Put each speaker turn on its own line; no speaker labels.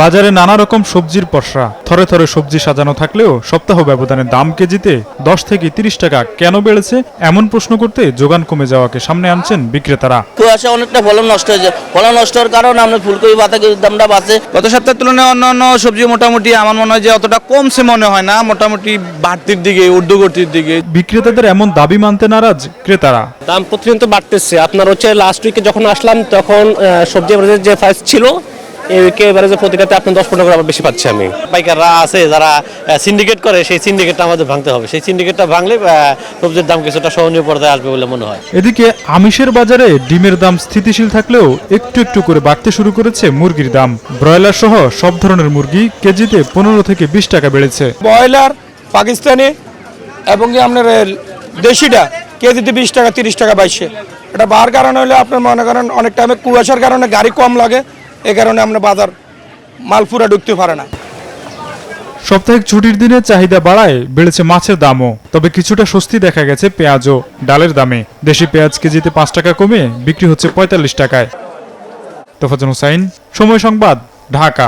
বাজারে নানা রকম সবজির পসরা, থরে থরে সবজি সাজানো থাকলেও সপ্তাহ ব্যবধানে দাম কেজিতে 10 থেকে 30 টাকা কেন বেড়েছে এমন প্রশ্ন করতে যোগান কমে যাওয়াকে সামনে আনছেন বিক্রেতারা।
কুয়াশা অনেকটা ফলন নষ্ট হয়েছে, ফলন নষ্ট হওয়ার কারণে আমরা ফুলকপি বাঁধাকপির দামটা বাড়ছে।
গত সপ্তাহের তুলনায় অন্যান্য সবজি মোটামুটি আমার মনে হয় যে অতটা কমছে মনে হয় না, মোটামুটি বাড়তির দিকে, ঊর্ধ্বগতির দিকে।
বিক্রেতাদের এমন দাবি মানতে নারাজ ক্রেতারা।
দাম প্রতিনিয়ত বাড়তেছে। আপনার হচ্ছে লাস্ট উইকে যখন আসলাম তখন সবজি এভারেজের যে প্রাইস ছিল একে এভারেজে প্রতিটাতে আপনি 10-15 করে আবার বেশি পাচ্ছি আমি।
পাইকাররা আছে যারা সিন্ডিকেট করে, সেই সিন্ডিকেটটা আমাদের ভাঙতে হবে। সেই সিন্ডিকেটটা ভাঙলে সবজির দাম কিছুটা সহনীয় পর্যায়ে আসবে বলে মনে হয়।
এদিকে আমিষের বাজারে ডিমের দাম স্থিতিশীল থাকলেও একটু একটু করে বাড়তে শুরু করেছে মুরগির দাম। ব্রয়লার সহ সব ধরনের মুরগি কেজিতে 15 থেকে 20 টাকা বেড়েছে।
ব্রয়লার পাকিস্তানি এবং আপনার দেশিটা কেজিতে 20 টাকা 30 টাকা বাইছে। এটা বার কারণে হলে আপনার মনে করেন অনেক টাইমে কুয়াশার কারণে গাড়ি কম লাগে, এই কারণে আমরা বাজার মাল পুরা ঢুকতে পারে না।
সাপ্তাহিক ছুটির দিনে চাহিদা বাড়ায় বেড়েছে মাছের দামও। তবে কিছুটা স্বস্তি দেখা গেছে পেঁয়াজ ও ডালের দামে। দেশি পেঁয়াজ কেজিতে 5 টাকা কমে বিক্রি হচ্ছে 45 টাকায়। তোফাজ্জল হোসাইন, সময় সংবাদ, ঢাকা।